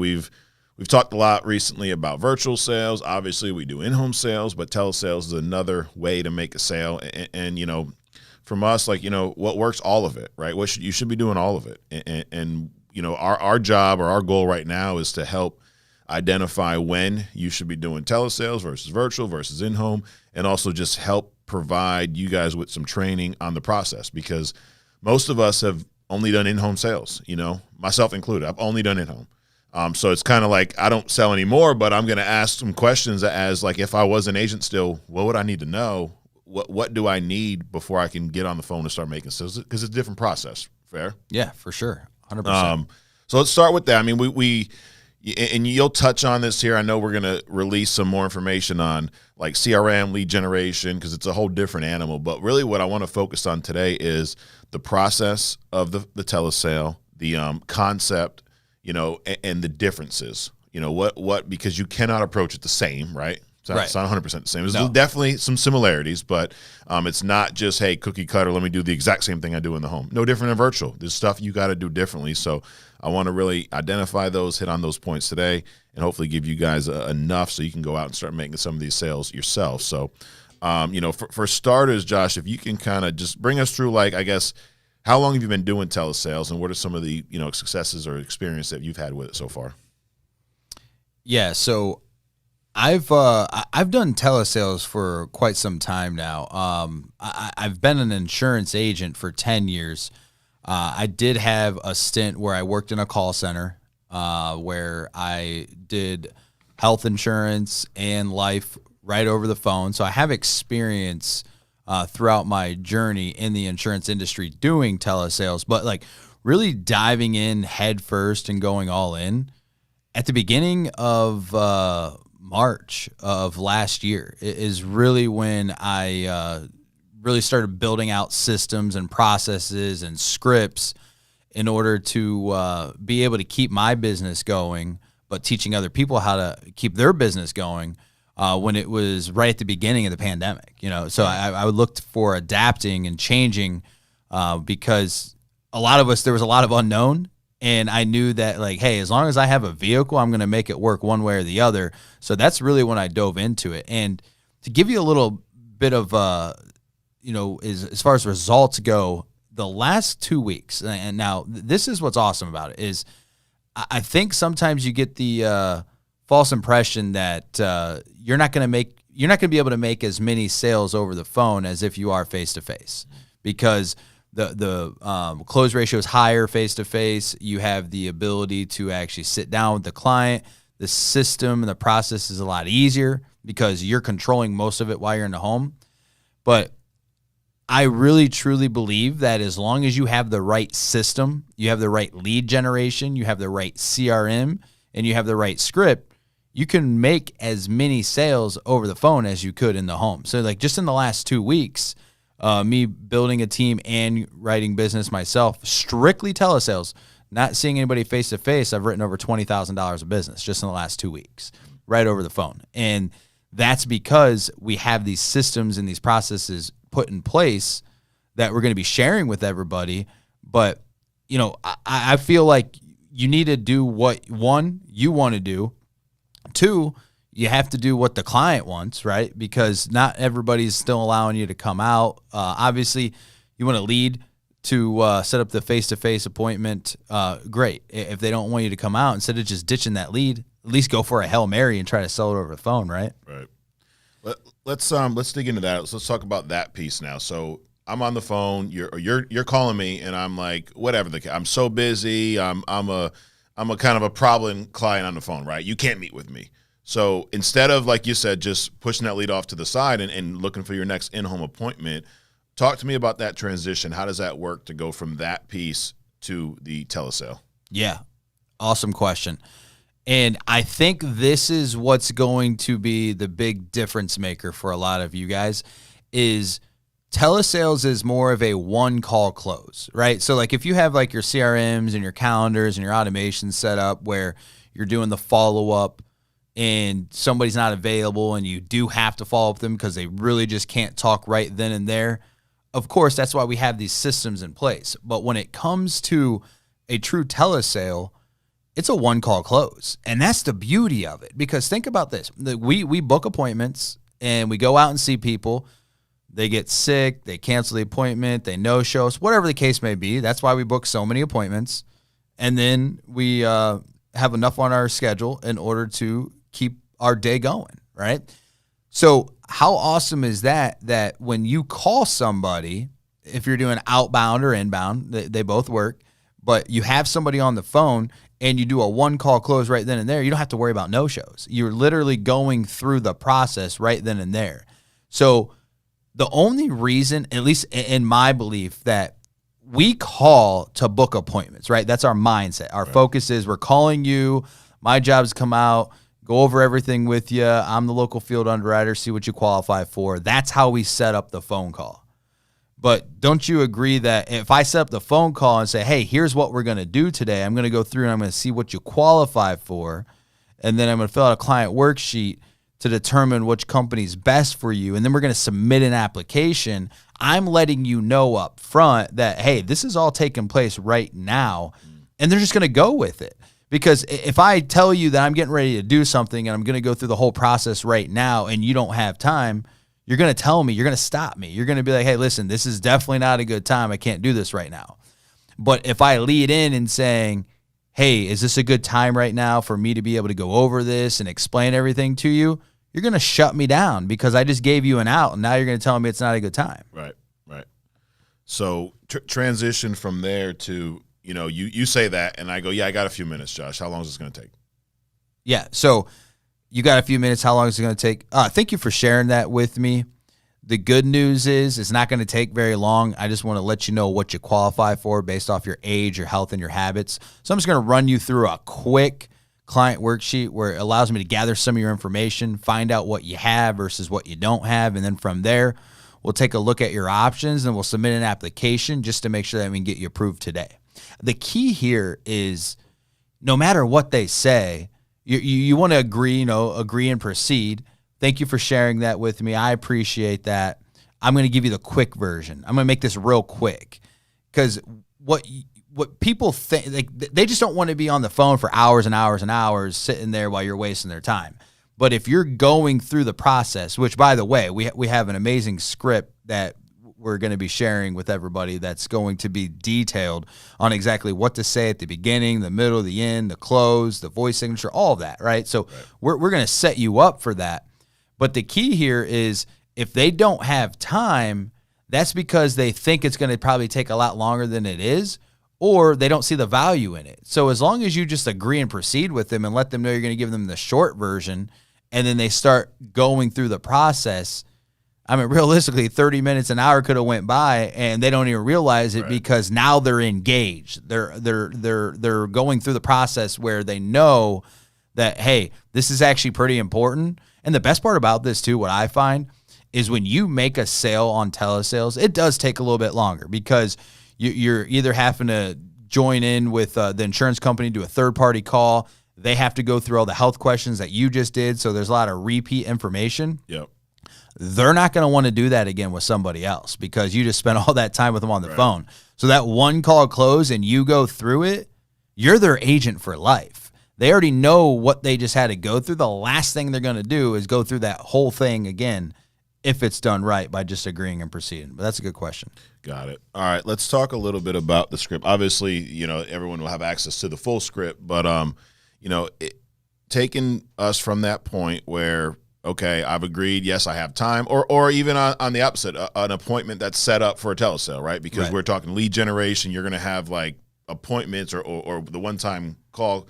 We've talked a lot recently about virtual sales. Obviously, we do in-home sales, but telesales is another way to make a sale. And you know, from us, like, you know, what works, all of it, right? You should be doing all of it. And you know, our job or our goal right now is to help identify when you should be doing telesales versus virtual versus in-home, and also just help provide you guys with some training on the process, because most of us have only done in-home sales, you know, myself included. I've only done in-home. So it's kind of like I don't sell anymore, but I'm going to ask some questions as like, if I was an agent still, what would I need to know? What do I need before I can get on the phone and start making sales? Because it's a different process. Fair? Yeah, for sure. 100%. So let's start with that. I mean, we and you'll touch on this here. I know we're going to release some more information on like CRM, lead generation, because it's a whole different animal. But really what I want to focus on today is the process of the telesale, the concept, you know, and the differences, you know, what, because you cannot approach it the same, right? It's not 100% the same. There's definitely some similarities, but it's not just, hey, cookie cutter, let me do the exact same thing I do in the home. No different in virtual. There's stuff you got to do differently. So I want to really identify those, hit on those points today, and hopefully give you guys enough so you can go out and start making some of these sales yourself. So, you know, for starters, Josh, if you can kind of just bring us through, like, I guess, how long have you been doing telesales, and what are some of the, you know, successes or experience that you've had with it so far? Yeah, so I've done telesales for quite some time now. I've been an insurance agent for 10 years. I did have a stint where I worked in a call center, where I did health insurance and life right over the phone. So I have experience throughout my journey in the insurance industry doing telesales, but like really diving in head first and going all in at the beginning of March of last year is really when I really started building out systems and processes and scripts in order to be able to keep my business going, but teaching other people how to keep their business going. When it was right at the beginning of the pandemic, you know, so I looked for adapting and changing because a lot of us, there was a lot of unknown, and I knew that, like, hey, as long as I have a vehicle, I'm going to make it work one way or the other. So that's really when I dove into it. And to give you a little bit of, you know, as far as results go, the last 2 weeks, and now this is what's awesome about it, is I think sometimes you get the false impression that you're not going to be able to make as many sales over the phone as if you are face to face, because the close ratio is higher face to face. You have the ability to actually sit down with the client. The system and the process is a lot easier because you're controlling most of it while you're in the home. But I really truly believe that as long as you have the right system, you have the right lead generation, you have the right CRM, and you have the right script, you can make as many sales over the phone as you could in the home. So like just in the last 2 weeks, me building a team and writing business myself, strictly telesales, not seeing anybody face to face, I've written over $20,000 of business just in the last 2 weeks, right over the phone. And that's because we have these systems and these processes put in place that we're going to be sharing with everybody. But, you know, I feel like you need to do what, one, you want to do. Two, you have to do what the client wants, right? Because not everybody's still allowing you to come out. Obviously, you want to lead to set up the face-to-face appointment. Great. If they don't want you to come out, instead of just ditching that lead, at least go for a Hail Mary and try to sell it over the phone, right? Right. Let's dig into that. Let's talk about that piece now. So I'm on the phone. You're calling me, and I'm like, whatever. I'm so busy. I'm a kind of a problem client on the phone, right? You can't meet with me. So instead of, like you said, just pushing that lead off to the side and looking for your next in-home appointment, talk to me about that transition. How does that work to go from that piece to the telesale? Yeah, awesome question. And I think this is what's going to be the big difference maker for a lot of you guys is telesales is more of a one-call close, right? So like if you have like your CRMs and your calendars and your automation set up where you're doing the follow-up and somebody's not available and you do have to follow up with them because they really just can't talk right then and there, of course, that's why we have these systems in place. But when it comes to a true telesale, it's a one-call close. And that's the beauty of it, because think about this. We book appointments and we go out and see people. They get sick, they cancel the appointment, they no-show us, whatever the case may be. That's why we book so many appointments. And then we have enough on our schedule in order to keep our day going, right? So how awesome is that when you call somebody, if you're doing outbound or inbound, they both work, but you have somebody on the phone and you do a one-call close right then and there, you don't have to worry about no-shows. You're literally going through the process right then and there. So the only reason, at least in my belief, that we call to book appointments, right? That's our mindset. Our focus is we're calling you. My job is to come out, go over everything with you. I'm the local field underwriter, see what you qualify for. That's how we set up the phone call. But don't you agree that if I set up the phone call and say, hey, here's what we're going to do today. I'm going to go through and I'm going to see what you qualify for. And then I'm going to fill out a client worksheet to determine which company's best for you. And then we're going to submit an application. I'm letting you know up front that, hey, this is all taking place right now. And they're just going to go with it. Because if I tell you that I'm getting ready to do something and I'm going to go through the whole process right now and you don't have time, you're going to tell me, you're going to stop me. You're going to be like, hey, listen, this is definitely not a good time. I can't do this right now. But if I lead in and saying, hey, is this a good time right now for me to be able to go over this and explain everything to you? You're going to shut me down because I just gave you an out, and now you're going to tell me it's not a good time. Right. So transition from there to, you say that, and I go, yeah, I got a few minutes, Josh. How long is this going to take? Yeah, so you got a few minutes. How long is it going to take? Thank you for sharing that with me. The good news is it's not going to take very long. I just want to let you know what you qualify for based off your age, your health, and your habits. So I'm just going to run you through a quick client worksheet where it allows me to gather some of your information, find out what you have versus what you don't have, and then from there, we'll take a look at your options and we'll submit an application just to make sure that we can get you approved today. The key here is no matter what they say, you want to agree and proceed. Thank you for sharing that with me. I appreciate that. I'm going to give you the quick version. I'm going to make this real quick because what people think, they just don't want to be on the phone for hours and hours and hours sitting there while you're wasting their time. But if you're going through the process, which by the way, we have an amazing script that we're going to be sharing with everybody that's going to be detailed on exactly what to say at the beginning, the middle, the end, the close, the voice signature, all of that, right? So we're going to set you up for that. But the key here is if they don't have time, that's because they think it's going to probably take a lot longer than it is, or they don't see the value in it. So as long as you just agree and proceed with them and let them know you're going to give them the short version, and then they start going through the process, I mean, realistically, 30 minutes, an hour could have went by, and they don't even realize it because now they're engaged. They're going through the process where they know that, hey, this is actually pretty important. And the best part about this too, what I find, is when you make a sale on TeleSales, it does take a little bit longer because you're either having to join in with the insurance company, do a third-party call. They have to go through all the health questions that you just did, so there's a lot of repeat information. Yep. They're not going to want to do that again with somebody else because you just spent all that time with them on the phone. So that one call close and you go through it, you're their agent for life. They already know what they just had to go through. The last thing they're going to do is go through that whole thing again if it's done right by just agreeing and proceeding. But that's a good question. Got it. All right, let's talk a little bit about the script. Obviously, everyone will have access to the full script, but taking us from that point where, okay, I've agreed, yes, I have time, or even on the opposite, an appointment that's set up for a telesale, right? Because we're talking lead generation, you're going to have like appointments or the one-time call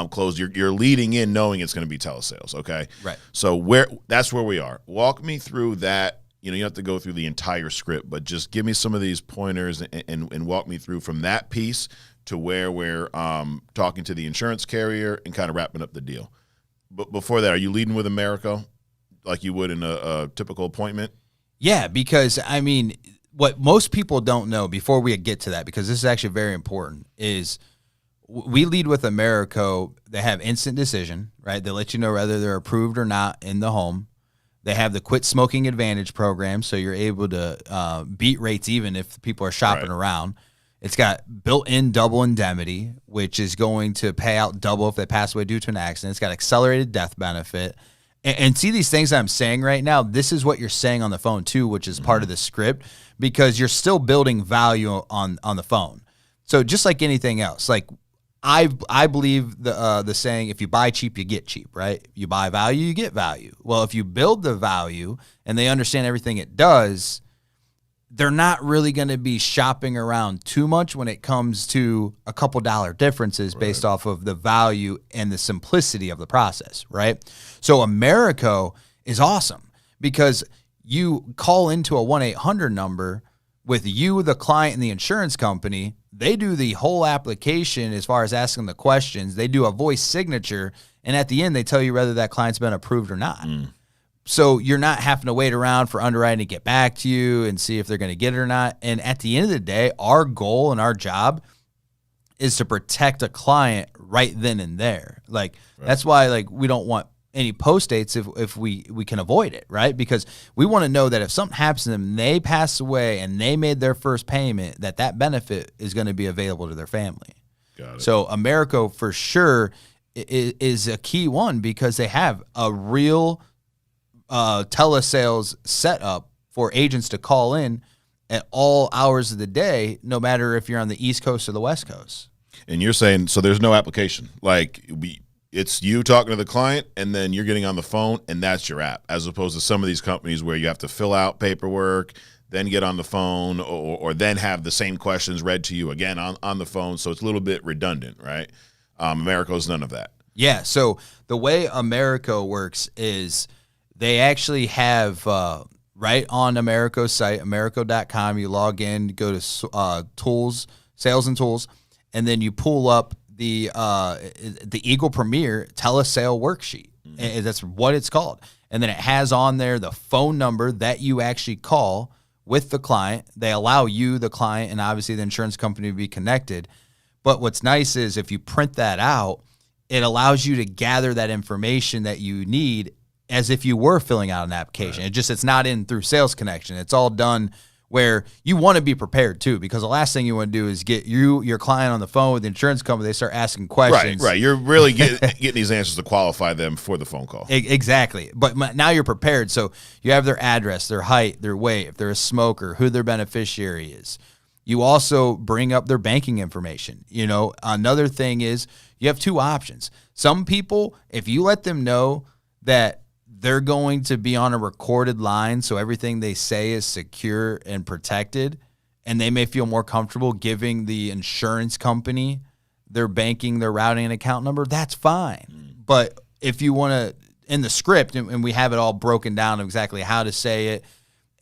close. You're leading in knowing it's going to be telesales, okay? Right. So that's where we are. Walk me through that. You don't have to go through the entire script, but just give me some of these pointers and walk me through from that piece to where we're talking to the insurance carrier and kind of wrapping up the deal. But before that, are you leading with America like you would in a typical appointment? Yeah, because, I mean, what most people don't know before we get to that, because this is actually very important, is we lead with America. They have instant decision, right? They let you know whether they're approved or not in the home. They have the Quit Smoking Advantage program, so you're able to beat rates even if people are shopping around. It's got built-in double indemnity, which is going to pay out double if they pass away due to an accident. It's got accelerated death benefit. And see these things I'm saying right now, this is what you're saying on the phone too, which is part of the script, because you're still building value on the phone. So just like anything else, like I believe the saying, if you buy cheap, you get cheap, right? You buy value, you get value. Well, if you build the value and they understand everything it does, they're not really going to be shopping around too much when it comes to a couple dollar differences based off of the value and the simplicity of the process, right? So Americo is awesome because you call into a 1-800 number with you, the client, and the insurance company. They do the whole application as far as asking the questions. They do a voice signature, and at the end, they tell you whether that client's been approved or not. So you're not having to wait around for underwriting to get back to you and see if they're going to get it or not. And at the end of the day, our goal and our job is to protect a client right then and there. Like that's why like we don't want any post dates if we can avoid it, right? Because we want to know that if something happens to them, they pass away and they made their first payment, that benefit is going to be available to their family. Got it. So Americo for sure is a key one because they have a real telesales setup for agents to call in at all hours of the day, no matter if you're on the East Coast or the West Coast. And you're saying, so there's no application. Like it's you talking to the client and then you're getting on the phone and that's your app, as opposed to some of these companies where you have to fill out paperwork, then get on the phone or then have the same questions read to you again on the phone. So it's a little bit redundant, right? Americo's none of that. Yeah. So the way Americo works is they actually have right on Americo's site, Americo.com, you log in, go to tools, sales and tools, and then you pull up the Eagle Premier telesale worksheet. And that's what it's called. And then it has on there the phone number that you actually call with the client. They allow you, the client, and obviously the insurance company to be connected. But what's nice is if you print that out, it allows you to gather that information that you need as if you were filling out an application. Right. It's not in through Sales Connection. It's all done where you want to be prepared too, because the last thing you want to do is get your client on the phone with the insurance company. They start asking questions. Right. You're really getting these answers to qualify them for the phone call. Exactly. But now you're prepared. So you have their address, their height, their weight, if they're a smoker, who their beneficiary is. You also bring up their banking information. You know, another thing is you have two options. Some people, if you let them know that they're going to be on a recorded line, so everything they say is secure and protected, and they may feel more comfortable giving the insurance company their banking, their routing and account number, that's fine. But if you want to, in the script, and we have it all broken down of exactly how to say it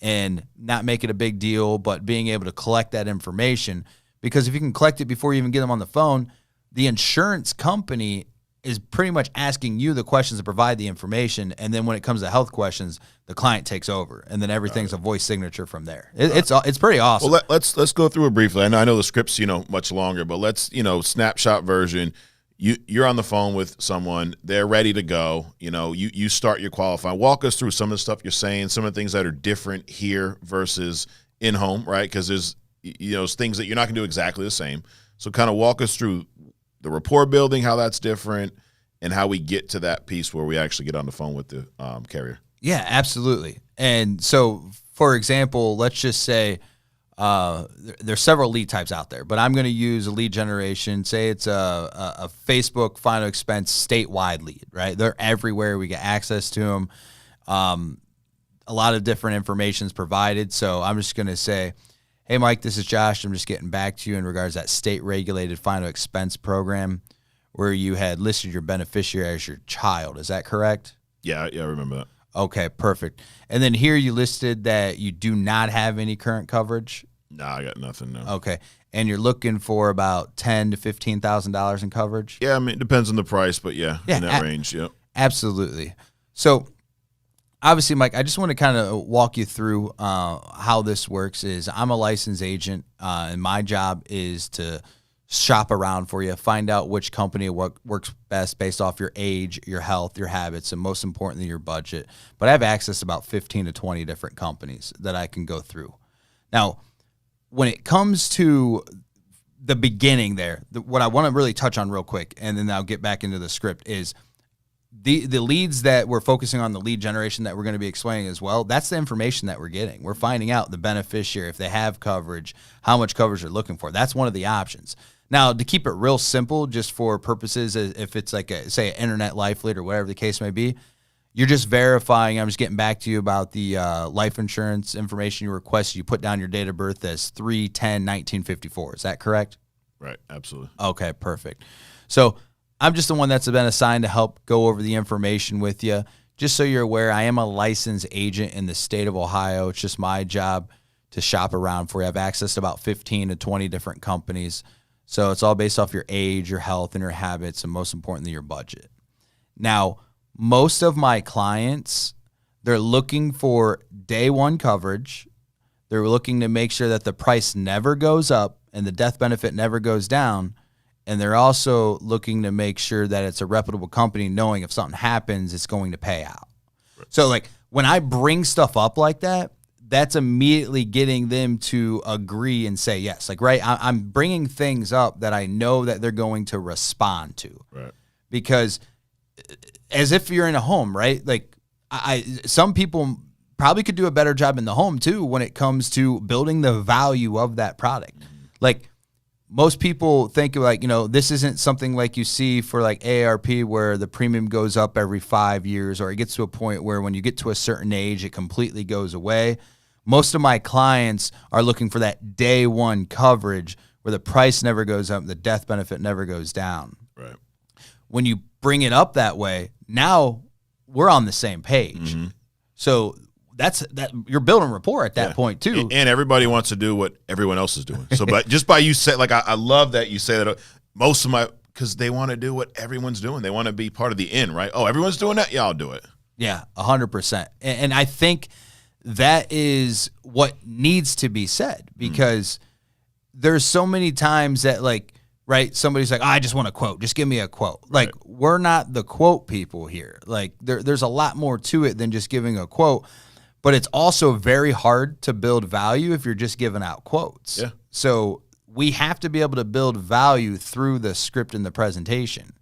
and not make it a big deal, but being able to collect that information, because if you can collect it before you even get them on the phone, the insurance company is pretty much asking you the questions to provide the information, and then when it comes to health questions, the client takes over, and then everything's a voice signature from there. It's pretty awesome. Well, let's go through it briefly. I know the script's much longer, but let's snapshot version. You're on the phone with someone, they're ready to go. You start your qualifying. Walk us through some of the stuff you're saying, some of the things that are different here versus in home, right? Because there's things that you're not going to do exactly the same. So kind of walk us through the rapport building, how that's different, and how we get to that piece where we actually get on the phone with the carrier. Yeah, absolutely. And so, for example, let's just say there's several lead types out there, but I'm going to use a lead generation. Say it's a Facebook final expense statewide lead, right? They're everywhere. We get access to them. A lot of different information is provided. So I'm just going to say, hey, Mike, this is Josh. I'm just getting back to you in regards to that state-regulated final expense program where you had listed your beneficiary as your child. Is that correct? Yeah, I remember that. Okay, perfect. And then here you listed that you do not have any current coverage? No, I got nothing, no. Okay. And you're looking for about $10,000 to $15,000 in coverage? Yeah, I mean, it depends on the price, but yeah in that range, yep. Absolutely. So obviously, Mike, I just want to kind of walk you through how this works. I'm a licensed agent, and my job is to shop around for you, find out which company works best based off your age, your health, your habits, and most importantly, your budget. But I have access to about 15 to 20 different companies that I can go through. Now, when it comes to the beginning there, what I want to really touch on real quick, and then I'll get back into the script, is the leads that we're focusing on, the lead generation that we're going to be explaining as well. That's the information that we're getting. We're finding out the beneficiary, if they have coverage, how much coverage they're looking for. That's one of the options. Now, to keep it real simple, just for purposes, if it's like say an internet life lead or whatever the case may be, you're just verifying. I'm just getting back to you about the life insurance information you requested. You put down your date of birth as 3/10/1954. Is that correct? Right. Absolutely. Okay, perfect. So I'm just the one that's been assigned to help go over the information with you. Just so you're aware, I am a licensed agent in the state of Ohio. It's just my job to shop around for you. I have access to about 15 to 20 different companies. So it's all based off your age, your health, and your habits, and most importantly, your budget. Now, most of my clients, they're looking for day one coverage. They're looking to make sure that the price never goes up and the death benefit never goes down. And they're also looking to make sure that it's a reputable company, knowing if something happens, it's going to pay out. Right. So like when I bring stuff up like that, that's immediately getting them to agree and say yes. Like, right, I'm bringing things up that I know that they're going to respond to. Right. Because as if you're in a home, right? Like some people probably could do a better job in the home too when it comes to building the value of that product. Mm-hmm. Like most people think like, this isn't something like you see for like AARP where the premium goes up every 5 years, or it gets to a point where when you get to a certain age, it completely goes away. Most of my clients are looking for that day one coverage where the price never goes up, the death benefit never goes down. Right. When you bring it up that way, now we're on the same page. Mm-hmm. So that you're building rapport at that point too. And everybody wants to do what everyone else is doing. So, but just by you say, like, I love that you say that most of because they want to do what everyone's doing. They want to be part of the in, right? Oh, everyone's doing that. Yeah, I'll do it. Yeah, 100%. And I think that is what needs to be said, because there's so many times that like, right, somebody's like, I just want a quote. Just give me a quote. Like, we're not the quote people here. Like, there's a lot more to it than just giving a quote. But it's also very hard to build value if you're just giving out quotes. Yeah. So we have to be able to build value through the script and the presentation.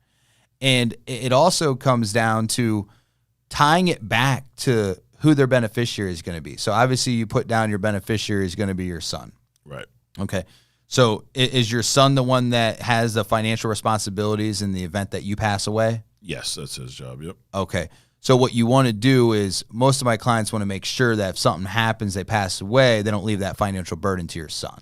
And it also comes down to tying it back to who their beneficiary is going to be. So obviously you put down your beneficiary is going to be your son. Right. Okay. So is your son the one that has the financial responsibilities in the event that you pass away? Yes, that's his job. Yep. Okay. So what you want to do is, most of my clients want to make sure that if something happens, they pass away, they don't leave that financial burden to your son.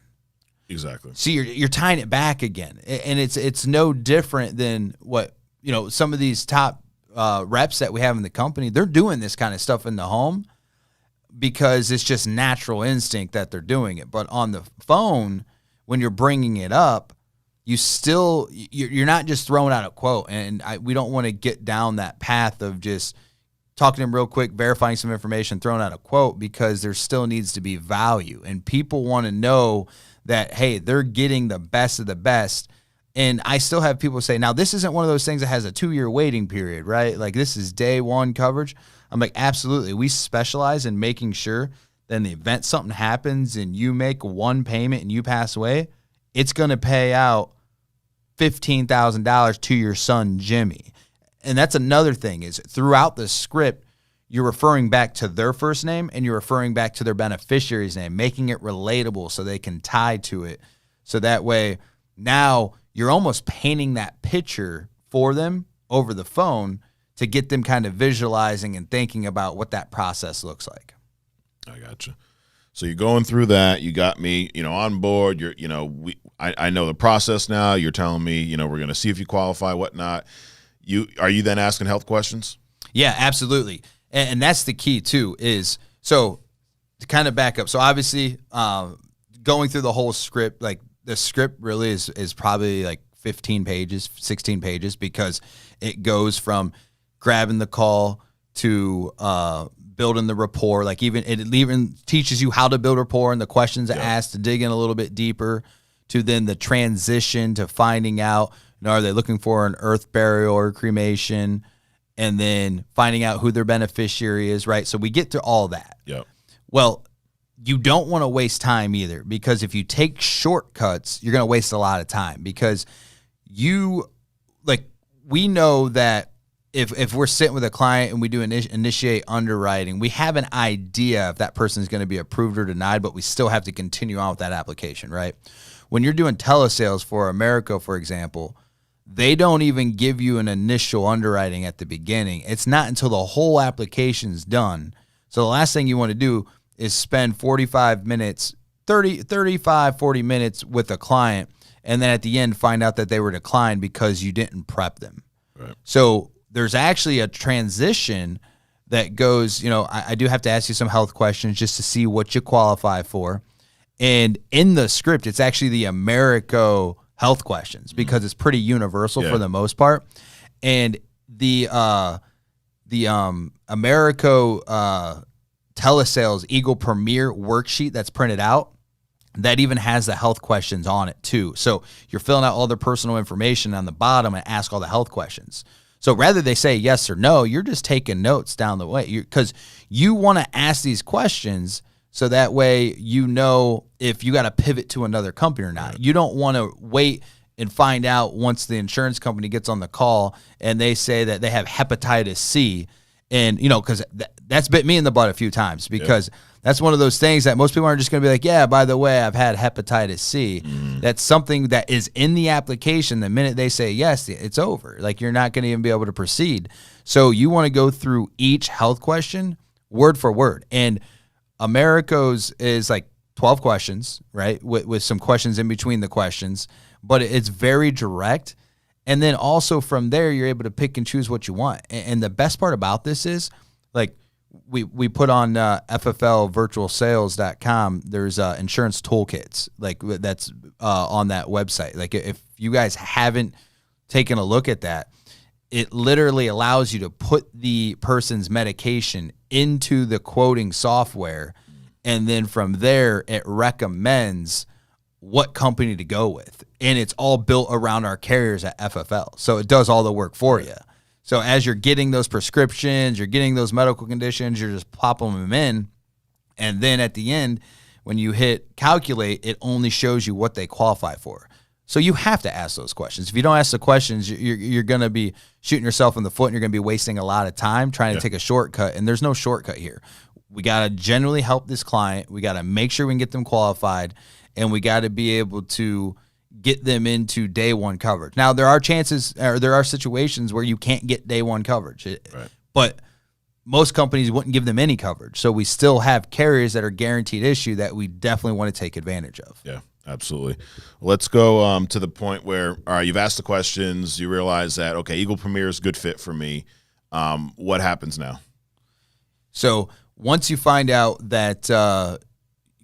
Exactly. See, you're tying it back again. And it's no different than what, some of these top reps that we have in the company, they're doing this kind of stuff in the home because it's just natural instinct that they're doing it. But on the phone, when you're bringing it up, you're not just throwing out a quote. And we don't want to get down that path of just talking to them real quick, verifying some information, throwing out a quote, because there still needs to be value. And people want to know that, hey, they're getting the best of the best. And I still have people say, now, this isn't one of those things that has a 2-year waiting period, right? Like, this is day one coverage. I'm like, absolutely. We specialize in making sure that in the event something happens and you make one payment and you pass away, it's going to pay out $15,000 to your son, Jimmy. And that's another thing, is throughout the script, you're referring back to their first name and you're referring back to their beneficiary's name, making it relatable so they can tie to it. So that way, now you're almost painting that picture for them over the phone to get them kind of visualizing and thinking about what that process looks like. I gotcha. So you're going through that. You got me, on board. I know the process now. You're telling me, we're going to see if you qualify, whatnot. Are you then asking health questions? Yeah, absolutely. And that's the key too, is, so to kind of back up. So obviously, going through the whole script, like the script really is probably like 15 pages, 16 pages, because it goes from grabbing the call to building the rapport. Like it even teaches you how to build rapport and the questions to ask to dig in a little bit deeper, to then the transition to finding out, are they looking for an earth burial or cremation, and then finding out who their beneficiary is, right? So we get to all that. Yeah. Well, you don't want to waste time either, because if you take shortcuts, you're going to waste a lot of time, because we know that if we're sitting with a client and we do initiate underwriting, we have an idea if that person is going to be approved or denied, but we still have to continue on with that application, right? When you're doing telesales for Americo, for example, they don't even give you an initial underwriting at the beginning. It's not until the whole application's done. So the last thing you want to do is spend 45 minutes, 35, 40 minutes with a client, and then at the end find out that they were declined because you didn't prep them. Right. So there's actually a transition that goes, I do have to ask you some health questions just to see what you qualify for. And in the script, it's actually the Americo health questions, because it's pretty universal for the most part. And the Americo TeleSales Eagle Premier worksheet that's printed out, that even has the health questions on it too. So you're filling out all their personal information on the bottom and ask all the health questions. So rather they say yes or no, you're just taking notes down the way, because you want to ask these questions so that way you know if you got to pivot to another company or not. Right. You don't want to wait and find out once the insurance company gets on the call and they say that they have hepatitis C. And, because that's bit me in the butt a few times, because that's one of those things that most people aren't just going to be like, yeah, by the way, I've had hepatitis C. That's something that is in the application. The minute they say yes, it's over. Like, you're not going to even be able to proceed. So you want to go through each health question word for word. And Americo's is like 12 questions, right, with some questions in between the questions. But it's very direct. And then also from there, you're able to pick and choose what you want. And the best part about this is, like, we put on FFLvirtualsales.com, there's insurance toolkits, like, that's on that website. Like, if you guys haven't taken a look at that, it literally allows you to put the person's medication into the quoting software. And then from there, it recommends what company to go with. And it's all built around our carriers at FFL. So it does all the work for you. So as you're getting those prescriptions, you're getting those medical conditions, you're just popping them in. And then at the end, when you hit calculate, it only shows you what they qualify for. So you have to ask those questions. If you don't ask the questions, you're going to be shooting yourself in the foot, and you're going to be wasting a lot of time trying to take a shortcut. And there's no shortcut here. We got to genuinely help this client. We got to make sure we can get them qualified. And we got to be able to get them into day one coverage. Now, there are situations where you can't get day one coverage, but most companies wouldn't give them any coverage. So we still have carriers that are guaranteed issue that we definitely want to take advantage of. Yeah, absolutely. Let's go to the point where, all right, you've asked the questions, you realize that, okay, Eagle Premier is a good fit for me. What happens now? So once you find out that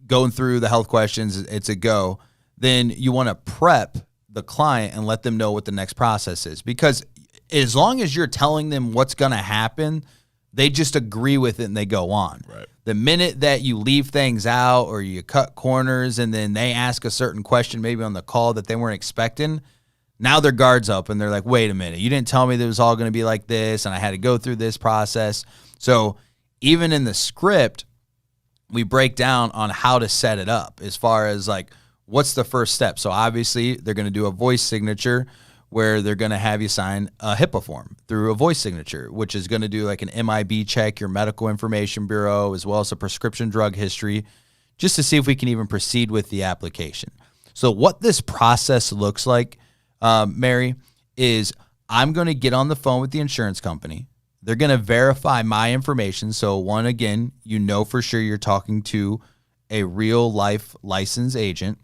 going through the health questions, it's a go, then you want to prep the client and let them know what the next process is. Because as long as you're telling them what's going to happen, they just agree with it and they go on. Right. The minute that you leave things out or you cut corners and then they ask a certain question maybe on the call that they weren't expecting, now their guard's up and they're like, wait a minute, you didn't tell me that it was all going to be like this and I had to go through this process. So even in the script, we break down on how to set it up as far as, like, what's the first step. So obviously they're going to do a voice signature where they're going to have you sign a HIPAA form through a voice signature, which is going to do like an MIB check, your medical information bureau, as well as a prescription drug history, just to see if we can even proceed with the application. So what this process looks like, Mary, is I'm going to get on the phone with the insurance company. They're going to verify my information. So one, again, for sure you're talking to a real life licensed agent.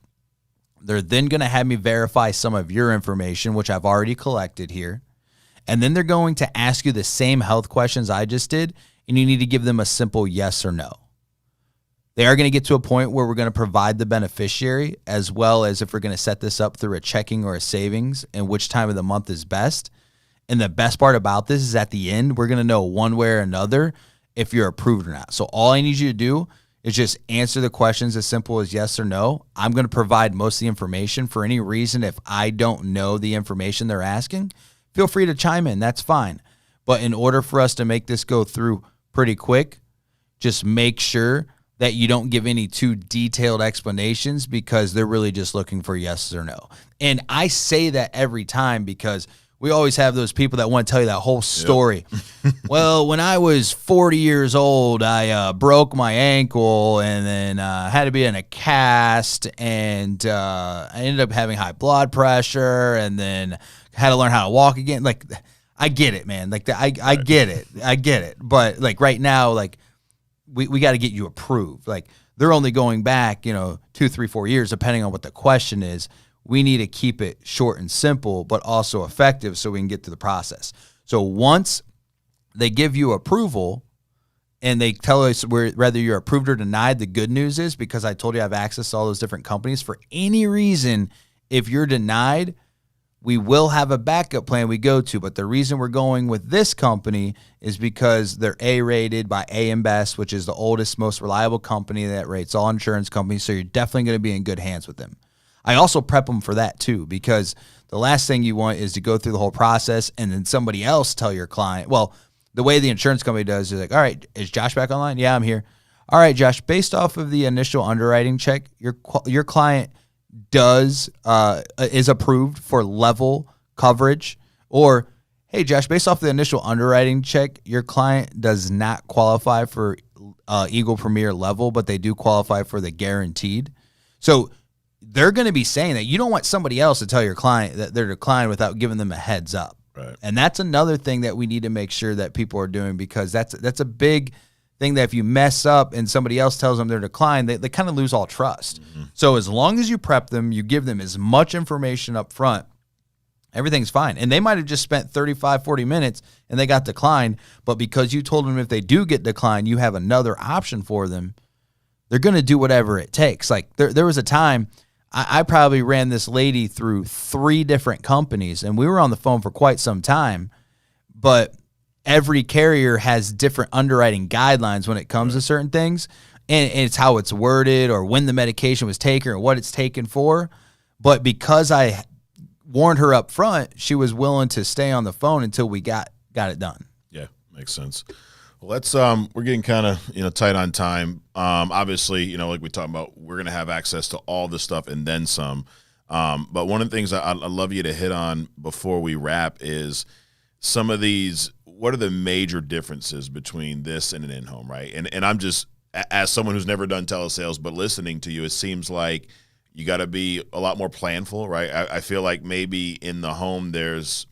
They're then going to have me verify some of your information, which I've already collected here. And then they're going to ask you the same health questions I just did, and you need to give them a simple yes or no. They are going to get to a point where we're going to provide the beneficiary, as well as if we're going to set this up through a checking or a savings and which time of the month is best. And the best part about this is at the end, we're going to know one way or another if you're approved or not. So all I need you to do is just answer the questions as simple as yes or no. I'm going to provide most of the information. For any reason, if I don't know the information they're asking, feel free to chime in. That's fine. But in order for us to make this go through pretty quick, just make sure that you don't give any too detailed explanations because they're really just looking for yes or no. And I say that every time because we always have those people that want to tell you that whole story. Yep. Well, when I was 40 years old, I broke my ankle and then had to be in a cast, and I ended up having high blood pressure and then had to learn how to walk again. Like, I get it, man. Like, I get it. I get it. But, like, right now, like, we got to get you approved. Like, they're only going back, 2, 3, 4 years, depending on what the question is. We need to keep it short and simple, but also effective so we can get through the process. So once they give you approval and they tell us whether you're approved or denied, the good news is, because I told you I have access to all those different companies, for any reason, if you're denied, we will have a backup plan we go to. But the reason we're going with this company is because they're A-rated by AM Best, which is the oldest, most reliable company that rates all insurance companies. So you're definitely going to be in good hands with them. I also prep them for that too, because the last thing you want is to go through the whole process and then somebody else tell your client, well, the way the insurance company does is like, all right, is Josh back online? Yeah, I'm here. All right, Josh, based off of the initial underwriting check, your client is approved for level coverage. Or, hey, Josh, based off the initial underwriting check, your client does not qualify for Eagle Premier level, but they do qualify for the guaranteed. So they're going to be saying that. You don't want somebody else to tell your client that they're declined without giving them a heads up. Right. And that's another thing that we need to make sure that people are doing, because that's a big thing that if you mess up and somebody else tells them they're declined, they kind of lose all trust. Mm-hmm. So as long as you prep them, you give them as much information up front, everything's fine. And they might have just spent 35, 40 minutes and they got declined, but because you told them if they do get declined, you have another option for them, they're going to do whatever it takes. Like there was a time I probably ran this lady through 3 different companies, and we were on the phone for quite some time, but every carrier has different underwriting guidelines when it comes to certain things, and it's how it's worded or when the medication was taken or what it's taken for. But because I warned her up front, she was willing to stay on the phone until we got it done. Yeah, makes sense. Well, let's we're getting kind of tight on time. Obviously, like we talked about, we're going to have access to all this stuff and then some. But one of the things I'd love you to hit on before we wrap is some of these. What are the major differences between this and an in-home, right? And I'm just, as someone who's never done telesales, but listening to you, it seems like you got to be a lot more planful, right? I feel like maybe in the home it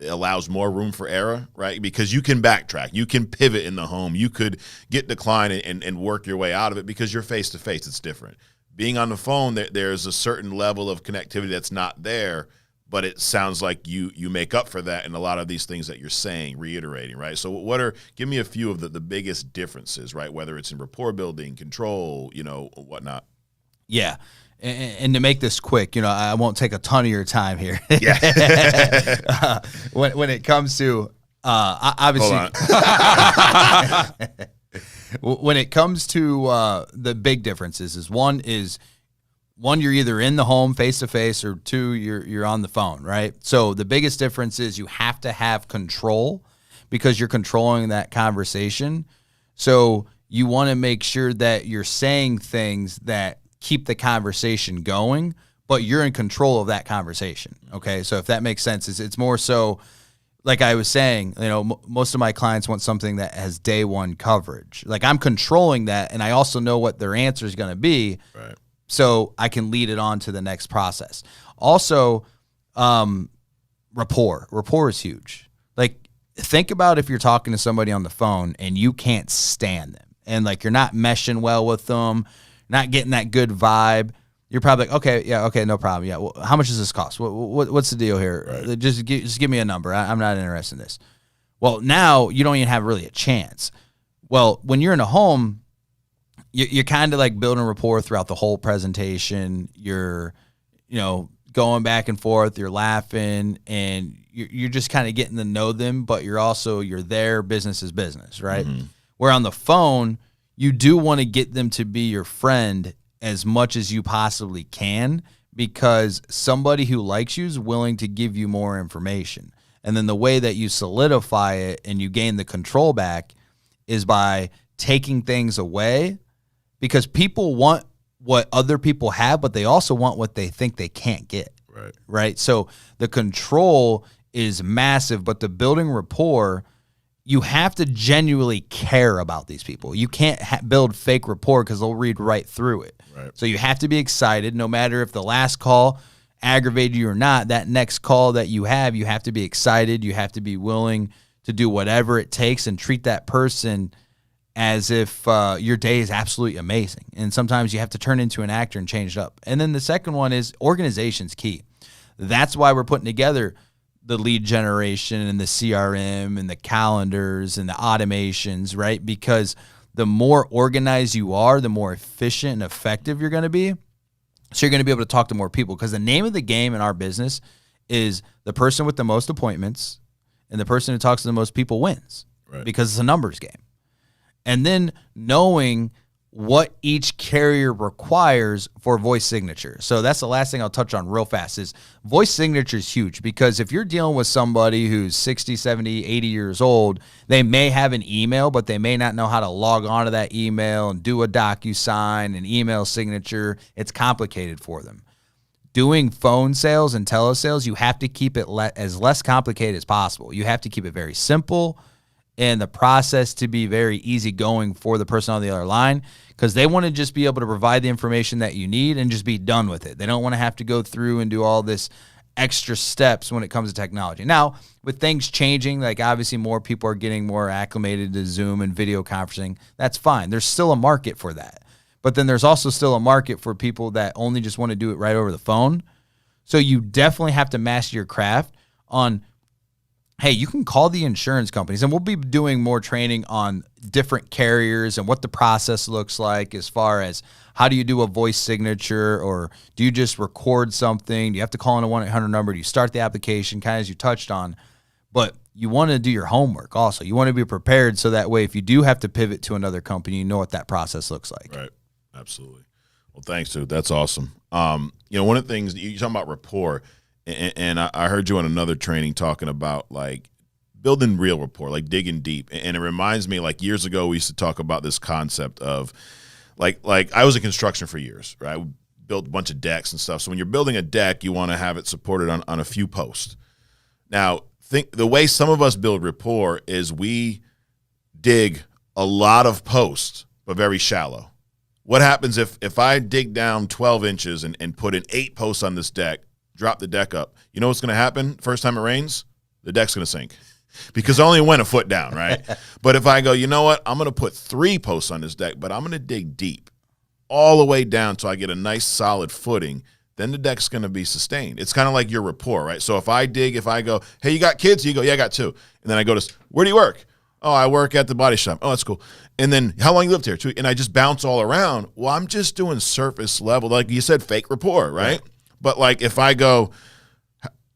allows more room for error, right? Because you can backtrack, you can pivot in the home, you could get declined and work your way out of it because you're face to face. It's different. Being on the phone, there's a certain level of connectivity that's not there, but it sounds like you make up for that in a lot of these things that you're saying, reiterating, right? So give me a few of the biggest differences, right? Whether it's in rapport building, control, whatnot. Yeah. And to make this quick, I won't take a ton of your time here. Yeah. When it comes to obviously, when it comes to the big differences, is one, you're either in the home face to face, or 2, you're on the phone, right? So the biggest difference is you have to have control because you're controlling that conversation. So you want to make sure that you're saying things that keep the conversation going, but you're in control of that conversation. Okay. So if that makes sense, it's more so, like I was saying, most of my clients want something that has day one coverage. Like, I'm controlling that, and I also know what their answer is going to be. Right. So I can lead it on to the next process. Also, rapport. Rapport is huge. Like, think about if you're talking to somebody on the phone and you can't stand them, and like you're not meshing well with them, not getting that good vibe, you're probably like, okay, no problem. Yeah, well, how much does this cost? What's the deal here? Right. Just give me a number. I'm not interested in this. Well, now you don't even have really a chance. Well, when you're in a home, you're kind of like building rapport throughout the whole presentation. You're, going back and forth. You're laughing, and you're just kind of getting to know them. But you're there. Business is business, right? Mm-hmm. Where on the phone, you do want to get them to be your friend as much as you possibly can, because somebody who likes you is willing to give you more information. And then the way that you solidify it and you gain the control back is by taking things away because people want what other people have, but they also want what they think they can't get. Right. So the control is massive, but the building rapport, you have to genuinely care about these people. You can't build fake rapport because they'll read right through it. Right. So you have to be excited no matter if the last call aggravated you or not. That next call that you have to be excited. You have to be willing to do whatever it takes and treat that person as if your day is absolutely amazing. And sometimes you have to turn into an actor and change it up. And then the second one is organization's key. That's why we're putting together the lead generation and the CRM and the calendars and the automations, right? Because the more organized you are, the more efficient and effective you're going to be. So you're going to be able to talk to more people, because the name of the game in our business is the person with the most appointments and the person who talks to the most people wins, because it's a numbers game. And then knowing what each carrier requires for voice signature. So that's the last thing I'll touch on real fast is voice signature is huge, because if you're dealing with somebody who's 60, 70, 80 years old, they may have an email, but they may not know how to log on to that email and do a DocuSign and email signature. It's complicated for them. Doing phone sales and telesales, you have to keep it as less complicated as possible. You have to keep it very simple and the process to be very easygoing for the person on the other line, because they want to just be able to provide the information that you need and just be done with it. They don't want to have to go through and do all this extra steps when it comes to technology. Now, with things changing, like obviously more people are getting more acclimated to Zoom and video conferencing, that's fine. There's still a market for that. But then there's also still a market for people that only just want to do it right over the phone. So you definitely have to master your craft on, hey, you can call the insurance companies, and we'll be doing more training on different carriers and what the process looks like as far as how do you do a voice signature, or do you just record something? Do you have to call in a 1-800 number? Do you start the application, kind of as you touched on? But you want to do your homework also. You want to be prepared so that way if you do have to pivot to another company, you know what that process looks like. Right. Absolutely. Well, thanks, dude. That's awesome. One of the things you're talking about rapport, and I heard you on another training talking about like building real rapport, like digging deep. And it reminds me, like years ago, we used to talk about this concept of like I was in construction for years, right? We built a bunch of decks and stuff. So when you're building a deck, you want to have it supported on a few posts. Now, think the way some of us build rapport is we dig a lot of posts, but very shallow. What happens if I dig down 12 inches and put in 8 posts on this deck, drop the deck up? You know what's going to happen? First time it rains, the deck's going to sink because I only went a foot down, right? But if I go, you know what? I'm going to put 3 posts on this deck, but I'm going to dig deep all the way down so I get a nice solid footing, then the deck's going to be sustained. It's kind of like your rapport, right? So if I go, hey, you got kids? You go, yeah, I got 2. And then I go to, where do you work? Oh, I work at the body shop. Oh, that's cool. And then how long you lived here? 2. And I just bounce all around. Well, I'm just doing surface level. Like you said, fake rapport, right? But like if I go,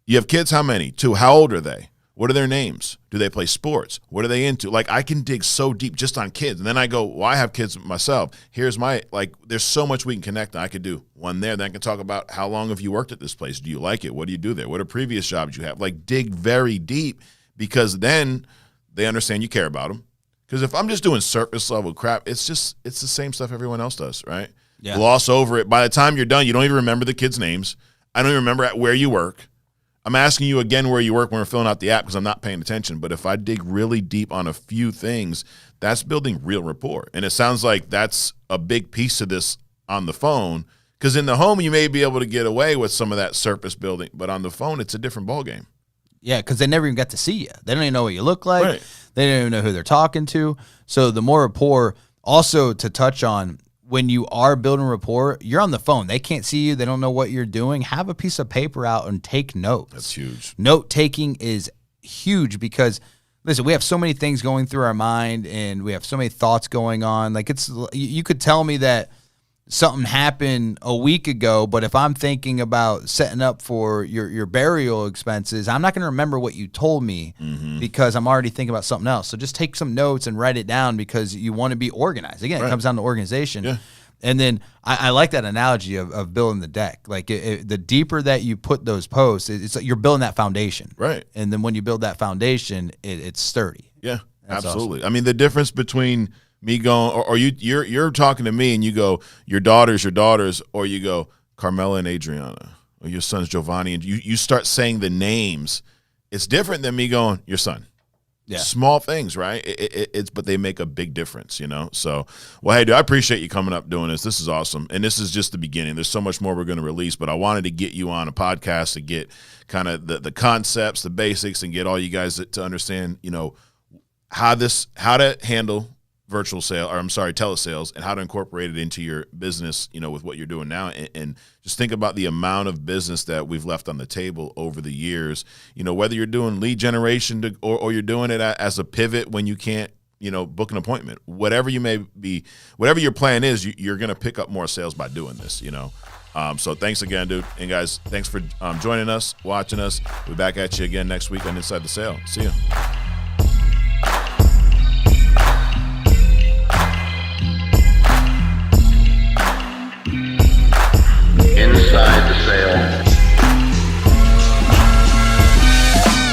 you have kids? How many? 2. How old are they? What are their names? Do they play sports? What are they into? Like I can dig so deep just on kids. And then I go, well, I have kids myself. Here's my, like, there's so much we can connect. I could do one there. Then I can talk about how long have you worked at this place? Do you like it? What do you do there? What are previous jobs you have? Like dig very deep, because then they understand you care about them. Because if I'm just doing surface level crap, it's the same stuff everyone else does, right? Yeah. Gloss over it. By the time you're done, you don't even remember the kids' names. I don't even remember where you work. I'm asking you again where you work when we're filling out the app because I'm not paying attention. But if I dig really deep on a few things, that's building real rapport. And it sounds like that's a big piece of this on the phone, because in the home, you may be able to get away with some of that surface building. But on the phone, it's a different ballgame. Yeah, because they never even got to see you. They don't even know what you look like. Right. They don't even know who they're talking to. So the more rapport, also to touch on, when you are building rapport, you're on the phone. They can't see you. They don't know what you're doing. Have a piece of paper out and take notes. That's huge. Note taking is huge because, listen, we have so many things going through our mind and we have so many thoughts going on. Like you could tell me that something happened a week ago, but if I'm thinking about setting up for your burial expenses, I'm not going to remember what you told me because I'm already thinking about something else. So just take some notes and write it down because you want to be organized. Again, It comes down to organization. Yeah. And then I like that analogy of building the deck. Like the deeper that you put those posts, it's like you're building that foundation. Right. And then when you build that foundation, it's sturdy. Yeah, That's absolutely. Awesome. I mean, the difference between me going, or you're talking to me and you go, your daughters, or you go, Carmela and Adriana, or your son's Giovanni, and you start saying the names. It's different than me going, your son. Yeah. Small things, right? It's but they make a big difference, you know? So, well, hey, dude, I appreciate you coming up doing this. This is awesome. And this is just the beginning. There's so much more we're going to release, but I wanted to get you on a podcast to get kind of the concepts, the basics, and get all you guys to understand, you know, how to handle telesales, and how to incorporate it into your business, you know, with what you're doing now. And just think about the amount of business that we've left on the table over the years, you know, whether you're doing lead generation or you're doing it as a pivot when you can't, you know, book an appointment, whatever you may be, whatever your plan is, you're going to pick up more sales by doing this, you know? So thanks again, dude. And guys, thanks for joining us, watching us. We'll be back at you again next week on Inside the Sale. See you.